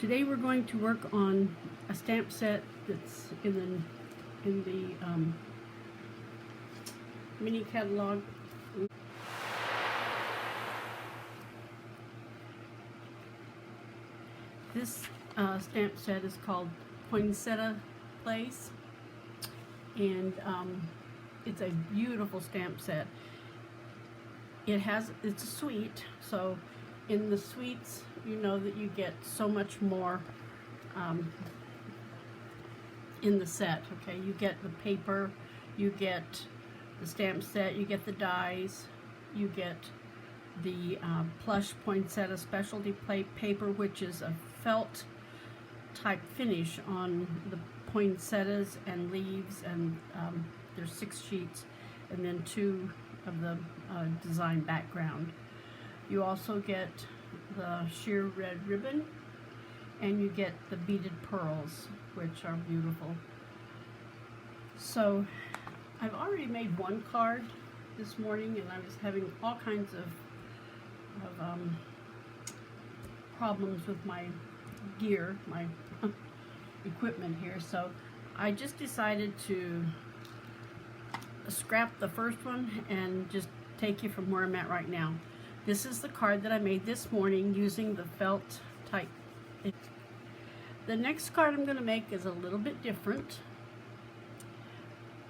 Today we're going to work on a stamp set that's in the mini catalog. This stamp set is called Poinsettia Place, and it's a beautiful stamp set. It's a suite, so in the suites you know that you get so much more in the set. Okay, you get the paper, you get the stamp set, you get the dies, you get the plush poinsettia specialty plate paper, which is a felt type finish on the poinsettias and leaves, and there's 6 sheets and then 2 of the design background. You also get the sheer red ribbon, and you get the beaded pearls, which are beautiful. So I've already made one card this morning, and I was having all kinds of problems with my gear, my equipment here, so I just decided to scrap the first one and just take you from where I'm at right now. This is the card that I made this morning using the felt type. The next card I'm going to make is a little bit different.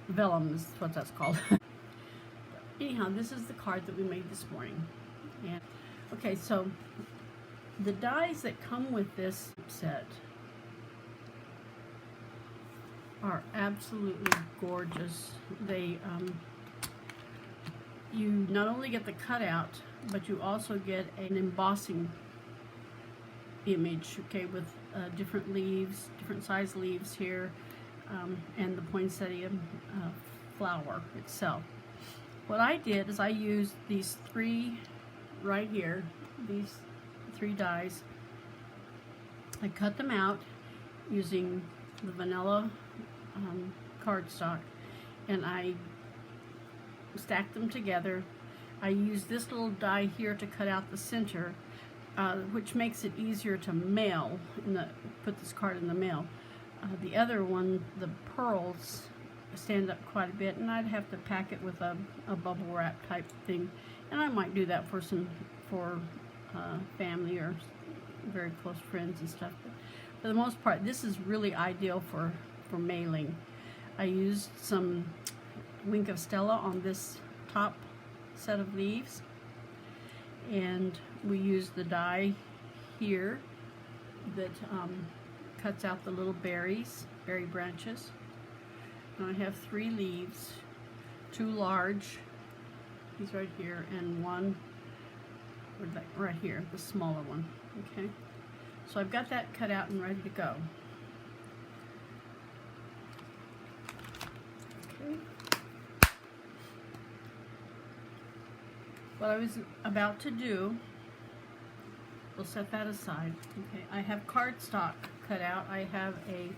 Vellum is what that's called. Anyhow, this is the card that we made this morning. And okay, so the dies that come with this set are absolutely gorgeous. They you not only get the cutout, but you also get an embossing image, okay, with different leaves, different size leaves here, and the poinsettia flower itself. What I did is I used these 3 right here, these 3 dies. I cut them out using the vanilla cardstock, and I stacked them together. I used this little die here to cut out the center, which makes it easier to mail, put this card in the mail. The other one, the pearls, stand up quite a bit, and I'd have to pack it with a bubble wrap type thing, and I might do that for family or very close friends and stuff. But for the most part, this is really ideal for mailing. I used some Wink of Stella on this top set of leaves, and we used the die here that cuts out the little berry branches. And I have 3 leaves, 2 large, these right here, and 1 right here, the smaller one. Okay, so I've got that cut out and ready to go. Okay. What I was about to do, we'll set that aside. Okay, I have cardstock cut out. I have a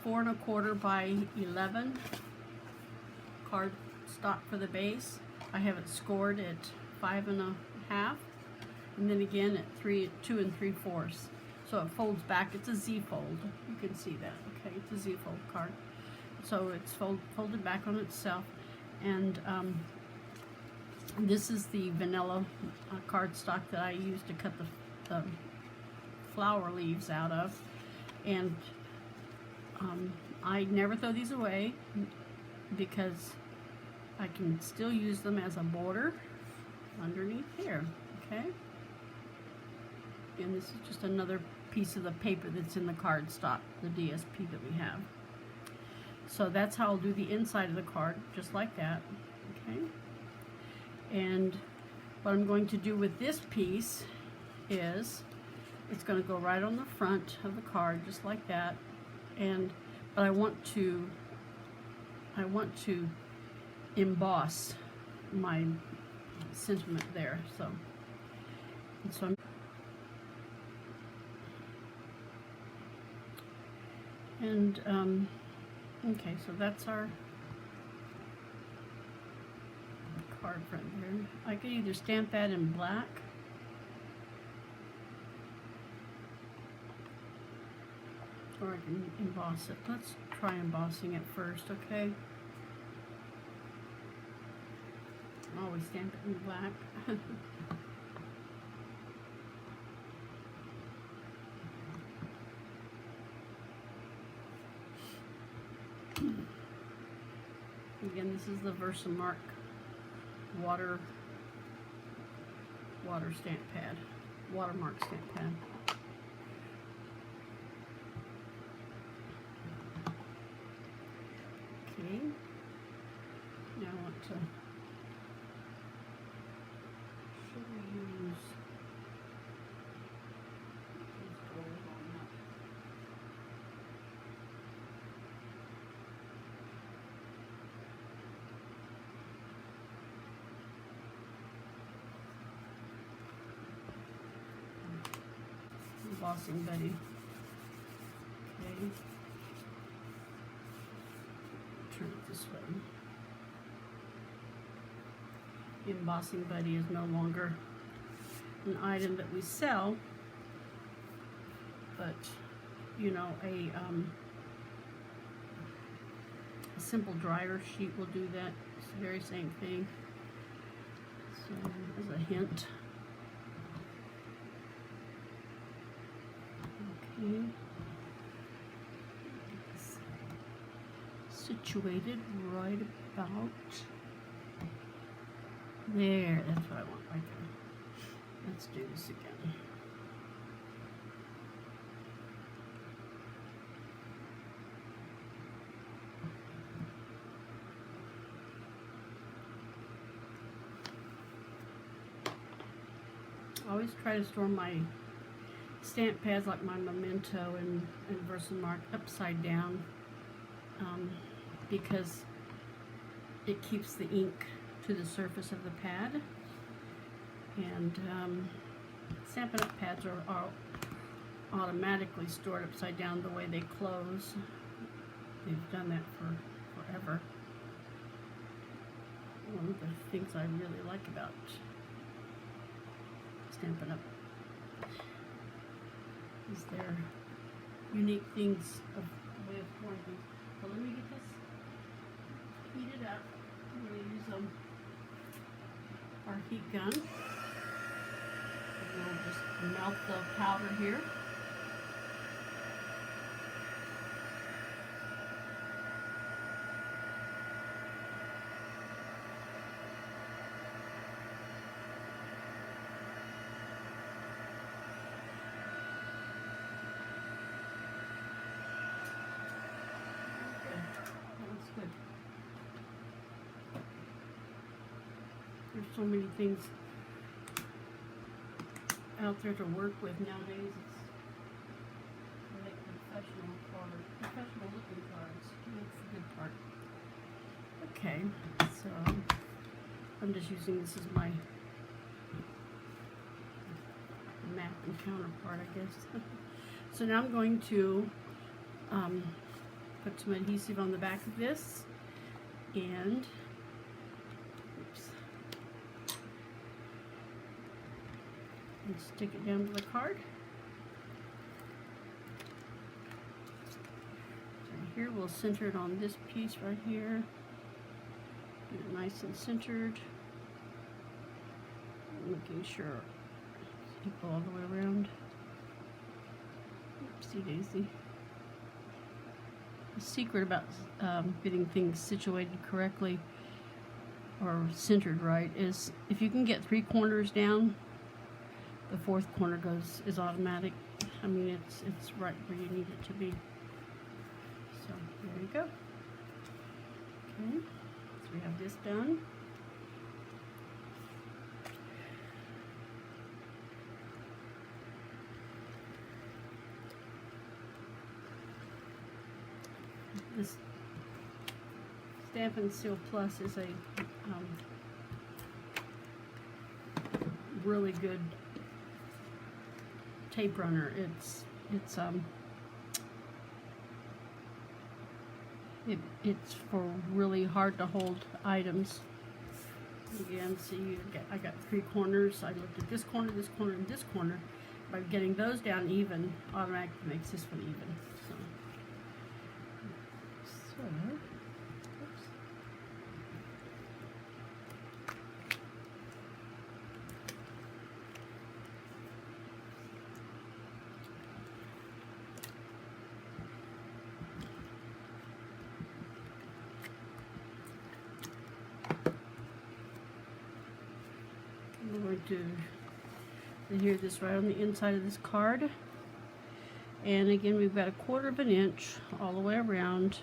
4 1/4 by 11 cardstock for the base. I have it scored at 5 1/2, and then again at 2 3/4. So it folds back. It's a Z fold. You can see that. Okay, it's a Z fold card. So it's folded back on itself, and this is the vanilla cardstock that I used to cut the flower leaves out of, and I never throw these away because I can still use them as a border underneath here. Okay, and this is just another piece of the paper that's in the cardstock, the DSP that we have. So that's how I'll do the inside of the card, just like that. Okay, and what I'm going to do with this piece is it's going to go right on the front of the card, just like that. But I want to emboss my sentiment there. So okay, so that's our card front here. I could either stamp that in black or I can emboss it. Let's try embossing it first, okay? Always stamp it in black. Again, this is the Versamark water stamp pad, watermark stamp pad. Okay, now I want to, should we use these gold on that? Embossing Buddy. Okay. Turn it this way. The Embossing Buddy is no longer an item that we sell, but you know, a simple dryer sheet will do that. It's the very same thing. So as a hint. Okay. Situated right about there. That's what I want right there. Let's do this again. I always try to store my stamp pads like my Memento and Versamark upside down because it keeps the ink to the surface of the pad, and Stampin' Up! Pads are automatically stored upside down the way they close. They've done that for forever. One of the things I really like about Stampin' Up! Is their unique things of way of pouring things. So let me get this heated up. I'm going to use our heat gun. And we'll just melt the powder here. There's so many things out there to work with nowadays. It's like professional looking cards. That's the good part. Okay, so I'm just using this as my map and counterpart, I guess. So now I'm going to put some adhesive on the back of this and stick it down to the card. So here we'll center it on this piece right here. Get it nice and centered. Making sure you go all the way around. Oopsie daisy. The secret about getting things situated correctly or centered right is if you can get 3 corners down, the 4th corner is automatic. I mean, it's right where you need it to be. So there you go. Okay, so we have this done. This Stampin' Seal Plus is a really good tape runner. It's for really hard to hold items. Again, see, I got 3 corners. I looked at this corner, and this corner. By getting those down even, automatically makes this one even. So. to adhere this right on the inside of this card. And again, we've got 1/4 of an inch all the way around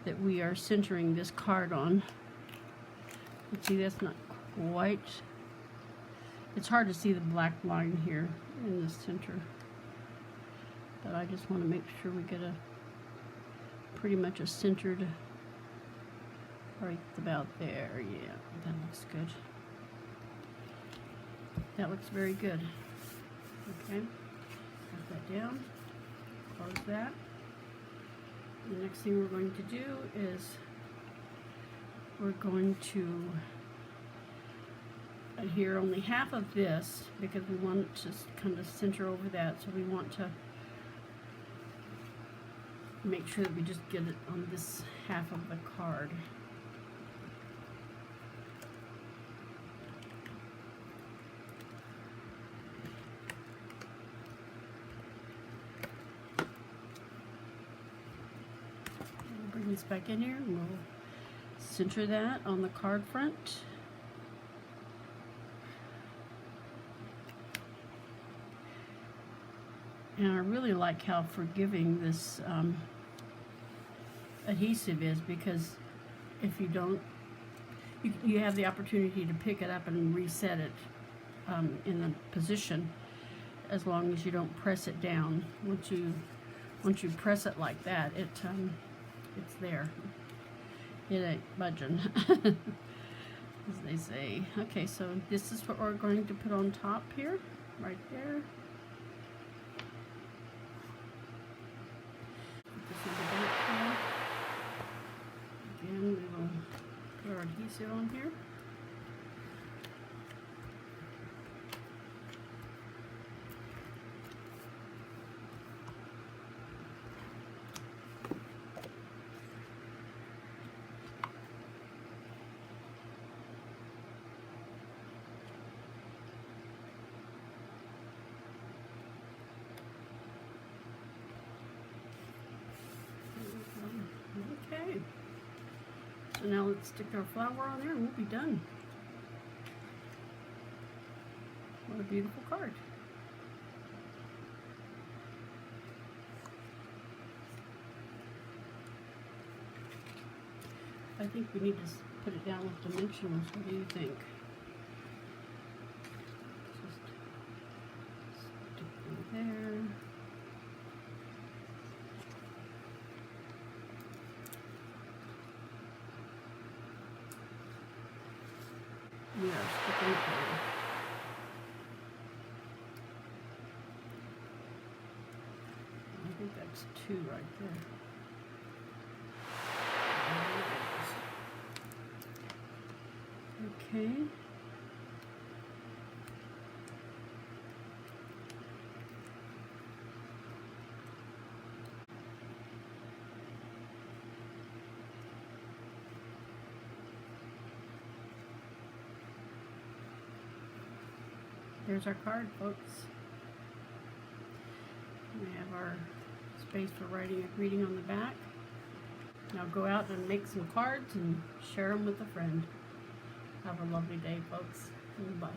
that we are centering this card on. You see, that's not quite, it's hard to see the black line here in the center, but I just want to make sure we get a pretty much a centered right about there. Yeah, that looks good. That looks very good. Okay, put that down, close that. The next thing we're going to do is we're going to adhere only half of this because we want to kind of center over that, so we want to make sure that we just get it on this half of the card. We'll bring this back in here and we'll center that on the card front. And I really like how forgiving this adhesive is, because if you don't, you have the opportunity to pick it up and reset it in the position, as long as you don't press it down. Once you press it like that, it's there. It ain't budging, as they say. Okay, so this is what we're going to put on top here, right there. Again, we will put our adhesive on here. Okay, so now let's stick our flower on there and we'll be done. What a beautiful card. I think we need to put it down with dimensionals. What do you think? Just stick it there. We are sticking it there. I think that's 2 right there. Okay. There's our card, folks. We have our space for writing a greeting on the back. Now go out and make some cards and share them with a friend. Have a lovely day, folks. Bye.